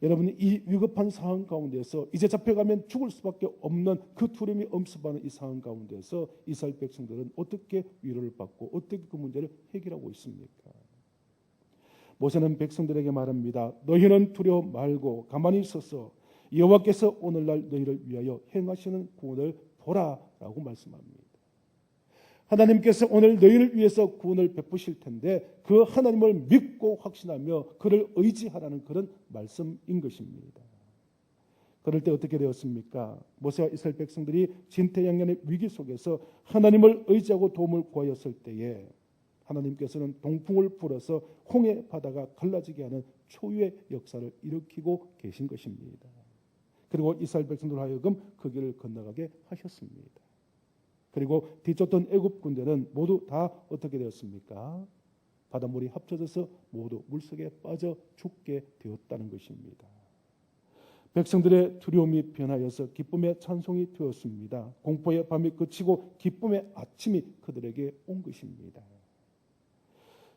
여러분, 이 위급한 상황 가운데서 이제 잡혀가면 죽을 수밖에 없는 그 두려움이 엄습하는 이 상황 가운데서 이스라엘 백성들은 어떻게 위로를 받고 어떻게 그 문제를 해결하고 있습니까? 모세는 백성들에게 말합니다. 너희는 두려워 말고 가만히 있어서 여호와께서 오늘날 너희를 위하여 행하시는 구원을 보라라고 말씀합니다. 하나님께서 오늘 너희를 위해서 구원을 베푸실 텐데 그 하나님을 믿고 확신하며 그를 의지하라는 그런 말씀인 것입니다. 그럴 때 어떻게 되었습니까? 모세와 이스라엘 백성들이 진퇴양난의 위기 속에서 하나님을 의지하고 도움을 구하였을 때에 하나님께서는 동풍을 불어서 홍해 바다가 갈라지게 하는 초유의 역사를 일으키고 계신 것입니다. 그리고 이스라엘 백성들 하여금 그 길을 건너가게 하셨습니다. 그리고 뒤쫓던 애굽 군대는 모두 다 어떻게 되었습니까? 바닷물이 합쳐져서 모두 물속에 빠져 죽게 되었다는 것입니다. 백성들의 두려움이 변하여서 기쁨의 찬송이 되었습니다. 공포의 밤이 그치고 기쁨의 아침이 그들에게 온 것입니다.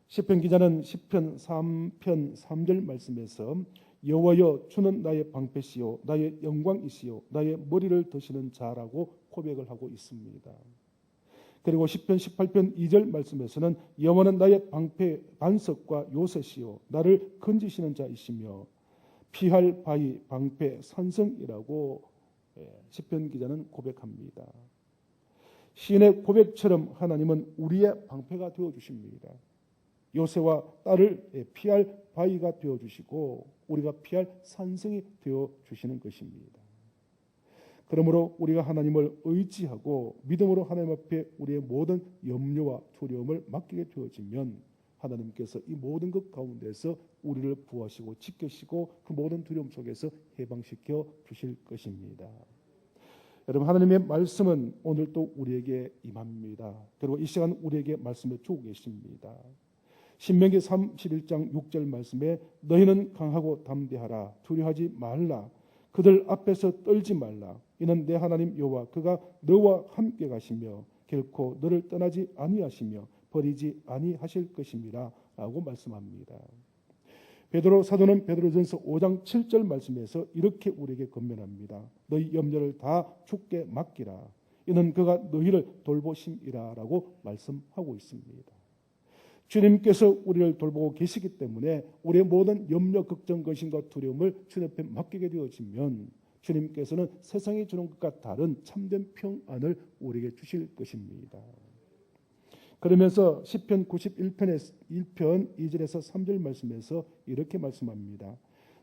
시편 기자는 시편 3편 3절 말씀에서 여호와여 주는 나의 방패시요 나의 영광이시요 나의 머리를 드시는 자라고 고백을 하고 있습니다. 그리고 시편 18편 2절 말씀에서는 여호와는 나의 방패 반석과 요새시요 나를 건지시는 자이시며 피할 바위 방패 산성이라고 시편 기자는 고백합니다. 시인의 고백처럼 하나님은 우리의 방패가 되어 주십니다. 요새와 딸을 피할 바위가 되어 주시고 우리가 피할 산성이 되어 주시는 것입니다. 그러므로 우리가 하나님을 의지하고 믿음으로 하나님 앞에 우리의 모든 염려와 두려움을 맡기게 되어지면 하나님께서 이 모든 것 가운데서 우리를 구하시고 지키시고 그 모든 두려움 속에서 해방시켜 주실 것입니다. 여러분, 하나님의 말씀은 오늘 또 우리에게 임합니다. 그리고 이 시간 우리에게 말씀해 주고 계십니다. 신명기 31장 6절 말씀에 너희는 강하고 담대하라. 두려워하지 말라. 그들 앞에서 떨지 말라. 이는 내 하나님 여호와 그가 너와 함께 가시며 결코 너를 떠나지 아니하시며 버리지 아니하실 것임이라 라고 말씀합니다. 베드로 사도는 베드로전서 5장 7절 말씀에서 이렇게 우리에게 권면합니다. 너희 염려를 다 주께 맡기라. 이는 그가 너희를 돌보심이라 라고 말씀하고 있습니다. 주님께서 우리를 돌보고 계시기 때문에 우리의 모든 염려, 걱정, 근심과 두려움을 주님 앞에 맡기게 되어지면 주님께서는 세상이 주는 것과 다른 참된 평안을 우리에게 주실 것입니다. 그러면서 시편 91편의 1편 2절에서 3절 말씀에서 이렇게 말씀합니다.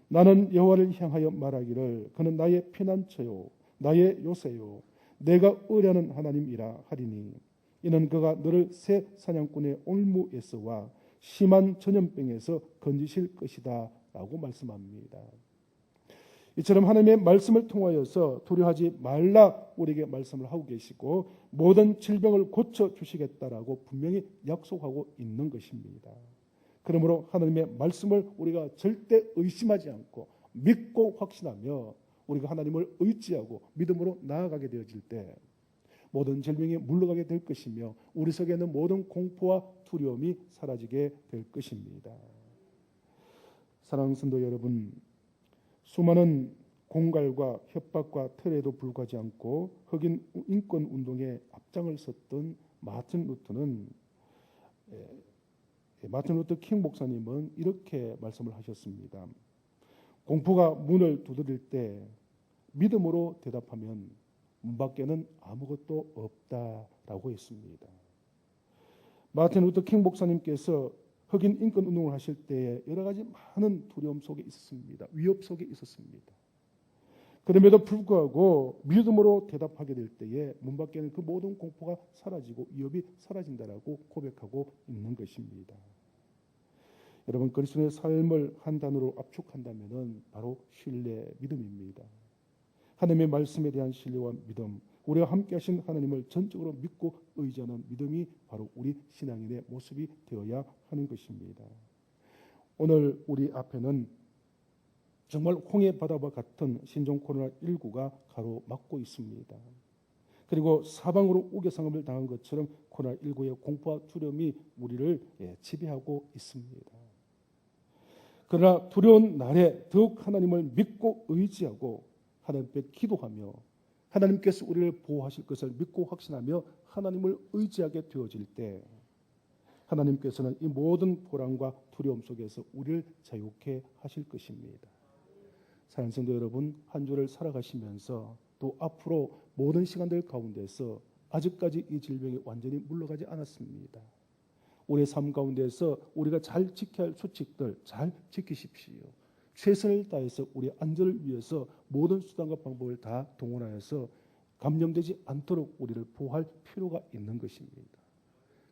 나는 여호와를 향하여 말하기를 그는 나의 피난처요 나의 요새요 내가 의뢰하는 하나님이라 하리니 이는 그가 너를 새 사냥꾼의 올무에서와 심한 전염병에서 건지실 것이다 라고 말씀합니다. 이처럼 하나님의 말씀을 통하여서 두려워하지 말라 우리에게 말씀을 하고 계시고 모든 질병을 고쳐주시겠다라고 분명히 약속하고 있는 것입니다. 그러므로 하나님의 말씀을 우리가 절대 의심하지 않고 믿고 확신하며 우리가 하나님을 의지하고 믿음으로 나아가게 되어질 때 모든 질병이 물러가게 될 것이며 우리 속에 있는 모든 공포와 두려움이 사라지게 될 것입니다. 사랑하는 성도 여러분, 수많은 공갈과 협박과 테러에도 불구하지 않고 흑인 인권 운동에 앞장을 섰던 마틴 루터 킹 목사님은 이렇게 말씀을 하셨습니다. 공포가 문을 두드릴 때 믿음으로 대답하면 문 밖에는 아무것도 없다라고 했습니다. 마틴 루터 킹 목사님께서 흑인 인권 운동을 하실 때에 여러 가지 많은 두려움 속에 있었습니다. 위협 속에 있었습니다. 그럼에도 불구하고 믿음으로 대답하게 될 때에 문 밖에는 그 모든 공포가 사라지고 위협이 사라진다라고 고백하고 있는 것입니다. 여러분, 그리스도의 삶을 한 단어로 압축한다면은 바로 신뢰, 믿음입니다. 하나님의 말씀에 대한 신뢰와 믿음, 우리와 함께 하신 하나님을 전적으로 믿고 의지하는 믿음이 바로 우리 신앙인의 모습이 되어야 하는 것입니다. 오늘 우리 앞에는 정말 홍해 바다와 같은 신종 코로나19가 가로막고 있습니다. 그리고 사방으로 우겨상음을 당한 것처럼 코로나19의 공포와 두려움이 우리를 지배하고 있습니다. 그러나 두려운 날에 더욱 하나님을 믿고 의지하고 하나님 앞에 기도하며 하나님께서 우리를 보호하실 것을 믿고 확신하며 하나님을 의지하게 되어질 때 하나님께서는 이 모든 불안과 두려움 속에서 우리를 자유케 하실 것입니다. 사랑하는 성도 여러분, 한 주를 살아가시면서 또 앞으로 모든 시간들 가운데서 아직까지 이 질병이 완전히 물러가지 않았습니다. 우리의 삶 가운데서 우리가 잘 지켜야 할 수칙들 잘 지키십시오. 최선을 다해서 우리 안전을 위해서 모든 수단과 방법을 다 동원하여서 감염되지 않도록 우리를 보호할 필요가 있는 것입니다.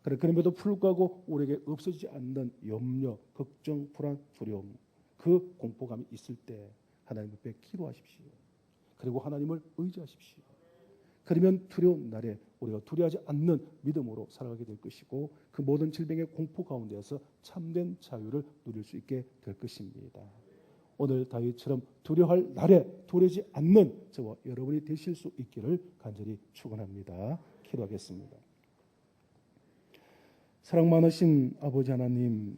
그럼에도 불구하고 우리에게 없어지지 않는 염려, 걱정, 불안, 두려움, 그 공포감이 있을 때 하나님 앞에 기도하십시오. 그리고 하나님을 의지하십시오. 그러면 두려운 날에 우리가 두려워하지 않는 믿음으로 살아가게 될 것이고 그 모든 질병의 공포 가운데서 참된 자유를 누릴 수 있게 될 것입니다. 오늘 다윗처럼 두려워할 날에 두려워하지 않는 저와 여러분이 되실 수 있기를 간절히 축원합니다. 기도하겠습니다. 사랑 많으신 아버지 하나님,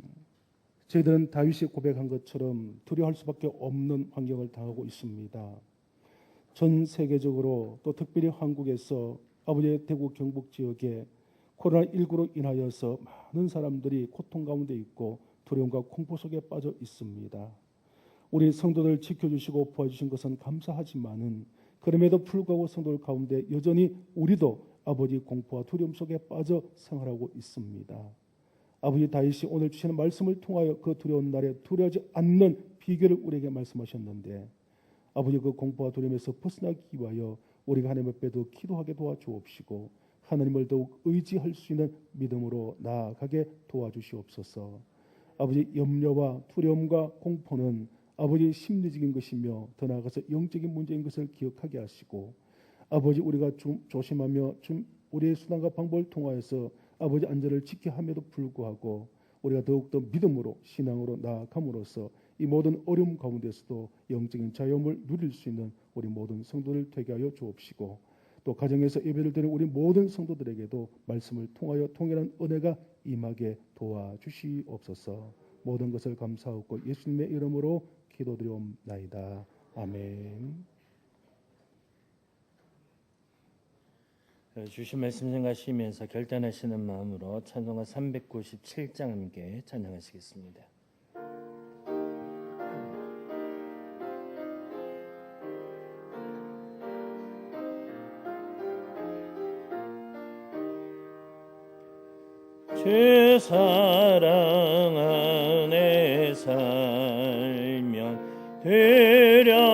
저희들은 다윗이 고백한 것처럼 두려워할 수밖에 없는 환경을 당하고 있습니다. 전 세계적으로 또 특별히 한국에서 아버지의 대구 경북 지역에 코로나19로 인하여서 많은 사람들이 고통 가운데 있고 두려움과 공포 속에 빠져 있습니다. 우리 성도들 지켜주시고 보호해주신 것은 감사하지만은 그럼에도 불구하고 성도들 가운데 여전히 우리도 아버지 공포와 두려움 속에 빠져 생활하고 있습니다. 아버지 다윗이 오늘 주시는 말씀을 통하여 그 두려운 날에 두려워하지 않는 비결을 우리에게 말씀하셨는데 아버지 그 공포와 두려움에서 벗어나기 위하여 우리가 하나님 앞에 더 기도하게 도와주옵시고 하나님을 더욱 의지할 수 있는 믿음으로 나아가게 도와주시옵소서. 아버지, 염려와 두려움과 공포는 아버지 심리적인 것이며 더 나아가서 영적인 문제인 것을 기억하게 하시고, 아버지 우리가 조심하며 우리의 수단과 방법을 통하여서 아버지 안전을 지켜야 함에도 불구하고 우리가 더욱더 믿음으로 신앙으로 나아감으로써 이 모든 어려움 가운데서도 영적인 자유함을 누릴 수 있는 우리 모든 성도들 되게 하여 주옵시고, 또 가정에서 예배를 드리는 우리 모든 성도들에게도 말씀을 통하여 통일한 은혜가 임하게 도와주시옵소서. 모든 것을 감사하고 예수님의 이름으로 기도드리옵나이다. 아멘. 주신 말씀 생각하시면서 결단하시는 마음으로 찬송가 397장 함께 찬양하시겠습니다. 주 사랑 안에 살면 두려움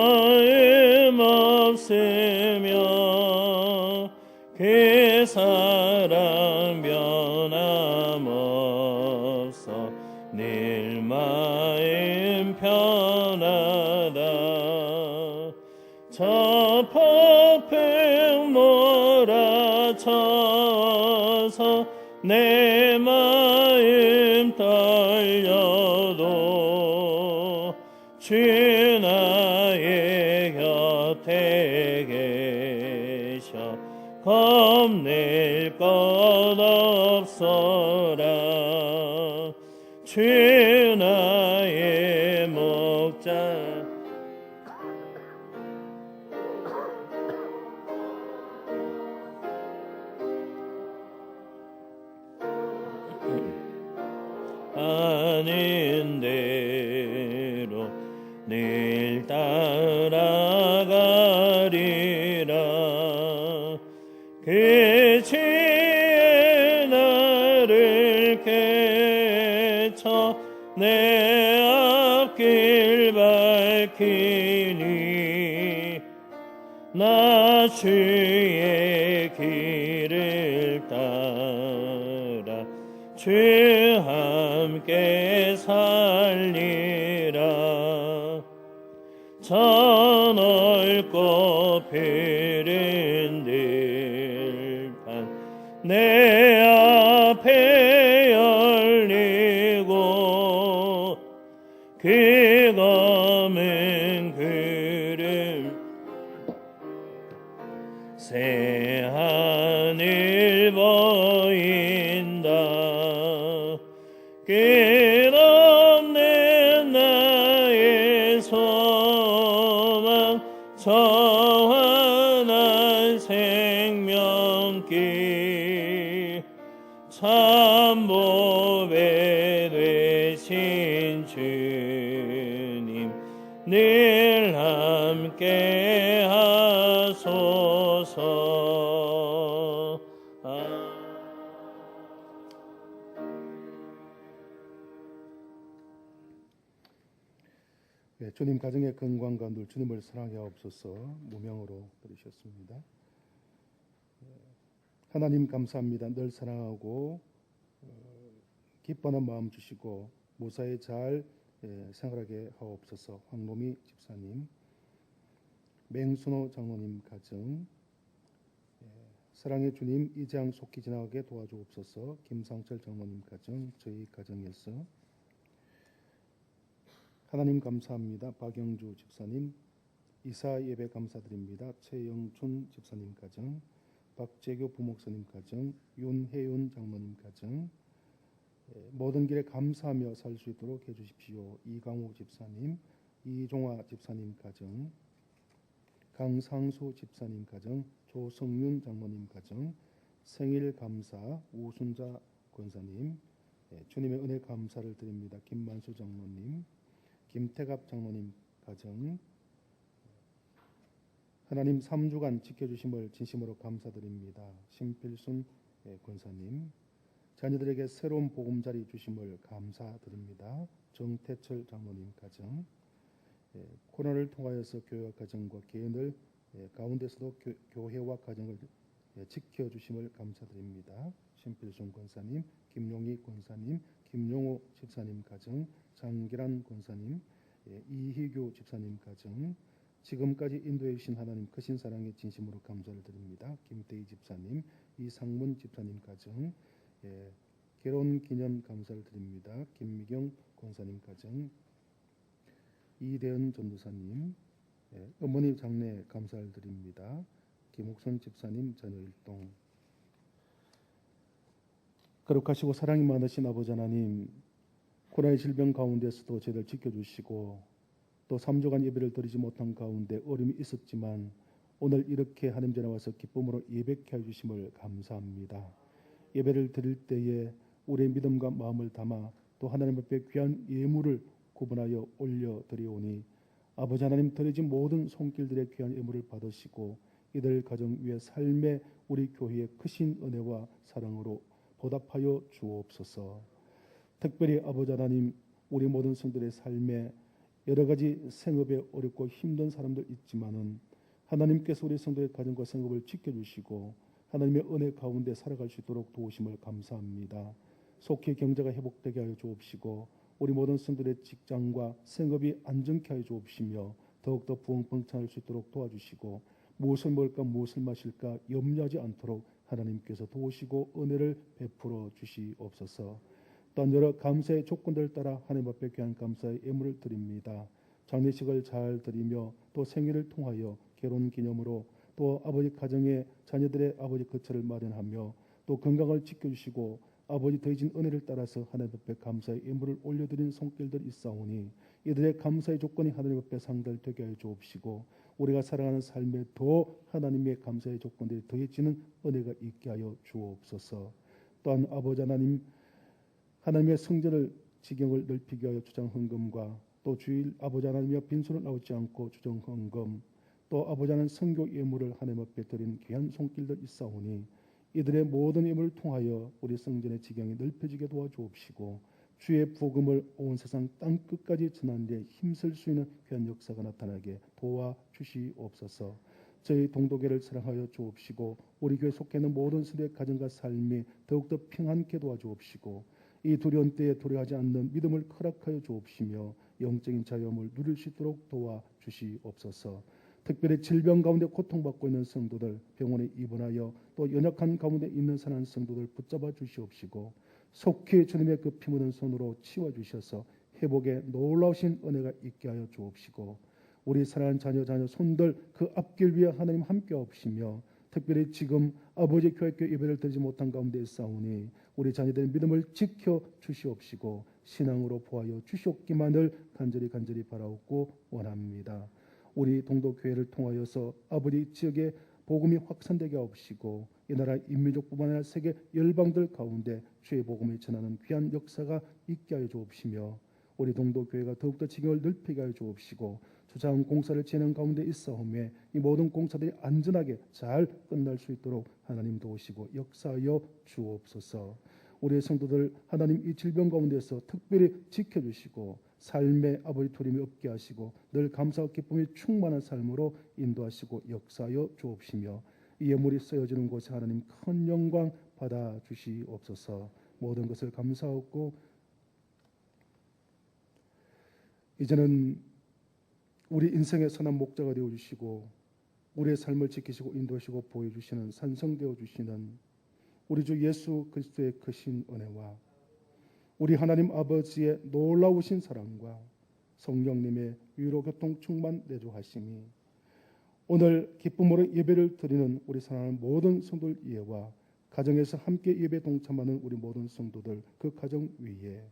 없으며 그 사랑 변함없어 늘 마음 편하다. 저 폭풍 몰아쳐서 내 마음 떨려도 주 나의 곁에 계셔 겁낼 것 없어라. 주 나의 목자 아는 대로 늘 따라가리라. 그 지혜 나를 깨쳐 내 앞길 밝히니 나 주의 길을 따라 주 함께 살리라. 저 넓고 푸른 들판 내 앞에 열리고 그 검은 구름 새 하늘 보인다. 끝없는 나의 소망 정환한 생명길 참 보배 되신 주님 늘 함께 하소서. 주님 가정의 건강과 늘 주님을 사랑해 하옵소서. 무명으로 들으셨습니다. 하나님 감사합니다. 늘 사랑하고 기뻐하는 마음 주시고 무사히 잘 생활하게 하옵소서. 황노미 집사님, 맹순호 장로님 가정, 사랑의 주님 이장 속히 지나가게 도와주옵소서. 김상철 장로님 가정, 저희 가정에서 하나님 감사합니다. 박영주 집사님, 이사 예배 감사드립니다. 최영춘 집사님 가정, 박재교 부목사님 가정, 윤혜윤 장로님 가정, 모든 길에 감사하며 살 수 있도록 해주십시오. 이강호 집사님, 이종화 집사님 가정, 강상수 집사님 가정, 조성윤 장로님 가정, 생일 감사 우순자 권사님, 주님의 은혜 감사를 드립니다. 김만수 장로님, 김태갑 장로님 가정, 하나님 3주간 지켜주심을 진심으로 감사드립니다. 심필순 권사님, 자녀들에게 새로운 보금자리 주심을 감사드립니다. 정태철 장로님 가정, 코로나를 통하여서 교회와 가정과 개인을 가운데서도 교회와 가정을 지켜주심을 감사드립니다. 신필순 권사님, 김용희 권사님, 김용호 집사님 가정, 장기란 권사님, 이희교 집사님 가정, 지금까지 인도해 주신 하나님 크신 사랑에 진심으로 감사를 드립니다. 김태희 집사님, 이상문 집사님 가정, 결혼 기념 감사를 드립니다. 김미경 권사님 가정, 이대은 전도사님, 어머니 장례 감사를 드립니다. 김옥선 집사님 자녀 일동. 거룩하시고 사랑이 많으신 아버지 하나님, 코로나의 질병 가운데서도 저희를 지켜주시고 또 3주간 예배를 드리지 못한 가운데 어려움이 있었지만 오늘 이렇게 하나님 전에 와서 기쁨으로 예배케 해주심을 감사합니다. 예배를 드릴 때에 우리의 믿음과 마음을 담아 또 하나님 앞에 귀한 예물을 구분하여 올려드리오니 아버지 하나님 드려진 모든 손길들의 귀한 예물을 받으시고 이들 가정 위에 삶의 우리 교회의 크신 은혜와 사랑으로 보답하여 주옵소서. 특별히 아버지 하나님 우리 모든 성들의 삶에 여러 가지 생업에 어렵고 힘든 사람들 있지만은 하나님께서 우리 성도의 가정과 생업을 지켜주시고 하나님의 은혜 가운데 살아갈 수 있도록 도우심을 감사합니다. 속히 경제가 회복되게 하여 주옵시고 우리 모든 성도의 직장과 생업이 안정케 하여 주옵시며 더욱더 부흥풍창할 수 있도록 도와주시고 무엇을 먹을까 무엇을 마실까 염려하지 않도록 하나님께서 도우시고 은혜를 베풀어 주시옵소서. 또한 여러 감사의 조건들을 따라 하나님 앞에 귀한 감사의 예물을 드립니다. 장례식을 잘 드리며 또 생일을 통하여 결혼 기념으로 또 아버지 가정의 자녀들의 아버지 거처를 마련하며 또 건강을 지켜주시고 아버지 더해진 은혜를 따라서 하나님 앞에 감사의 예물을 올려드린 손길들이 있사오니 이들의 감사의 조건이 하나님 앞에 상달되게 하여 주옵시고 우리가 살아가는 삶에 더 하나님의 감사의 조건들이 더해지는 은혜가 있게 하여 주옵소서. 또한 아버지 하나님 하나님의 성전을 지경을 넓히게 하여 주장 헌금과 또 주일 아버지 하나님의 빈손을 나오지 않고 주정 헌금 또 아버지 하나님 선교 예물을 하나님 앞에 드린 귀한 손길들 있사오니 이들의 모든 예물을 통하여 우리 성전의 지경이 넓혀지게 도와주옵시고 주의 복음을 온 세상 땅 끝까지 전하는 데 힘쓸 수 있는 귀한 역사가 나타나게 도와주시옵소서. 저희 동도교를 사랑하여 주옵시고 우리 교회 속해 있는 모든 세대의 가정과 삶이 더욱더 평안케 도와주옵시고 이 두려운 때에 두려워하지 않는 믿음을 허락하여 주옵시며 영적인 자유함을 누릴 수 있도록 도와주시옵소서. 특별히 질병 가운데 고통받고 있는 성도들 병원에 입원하여 또 연약한 가운데 있는 사는 성도들 붙잡아 주시옵시고 속히 주님의 그 피 묻은 손으로 치워주셔서 회복에 놀라우신 은혜가 있게 하여 주옵시고 우리 사랑하는 자녀 손들 그 앞길 위에 하나님 함께 없으시며 특별히 지금 아버지 교회교 예배를 드리지 못한 가운데 있사오니 우리 자녀들의 믿음을 지켜 주시옵시고 신앙으로 보하여 주시옵기만을 간절히 바라옵고 원합니다. 우리 동도교회를 통하여서 아버지 지역에 복음이 확산되게 하옵시고 이 나라 인민족뿐만 아니라 세계 열방들 가운데 주의 복음을 전하는 귀한 역사가 있게 하여 주옵시며 우리 동도교회가 더욱더 지경을 넓히게 하여 주옵시고 주장 공사를 진행 가운데 있사오매 이 모든 공사들이 안전하게 잘 끝날 수 있도록 하나님 도우시고 역사하여 주옵소서. 우리의 성도들 하나님 이 질병 가운데서 특별히 지켜주시고 삶의 아버지 두림이 없게 하시고 늘 감사와 기쁨이 충만한 삶으로 인도하시고 역사하여 주옵시며 이 예물이 쓰여지는 곳에 하나님 큰 영광 받아 주시옵소서. 모든 것을 감사하고 이제는 우리 인생의 선한 목자가 되어주시고 우리의 삶을 지키시고 인도하시고 보여주시는 산성되어 주시는 우리 주 예수 그리스도의 크신 은혜와 우리 하나님 아버지의 놀라우신 사랑과 성령님의 위로 교통 충만 내조하심이 오늘 기쁨으로 예배를 드리는 우리 사랑하는 모든 성도들 위에와 가정에서 함께 예배 동참하는 우리 모든 성도들 그 가정 위에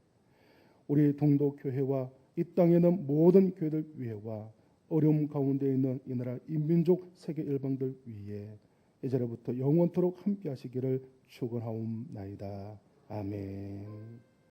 우리 동도교회와 이 땅에 있는 모든 교회들 위에와 어려움 가운데 있는 이 나라 인민족 세계 열방들 위에 이제로부터 영원토록 함께 하시기를 축원하옵나이다. 아멘.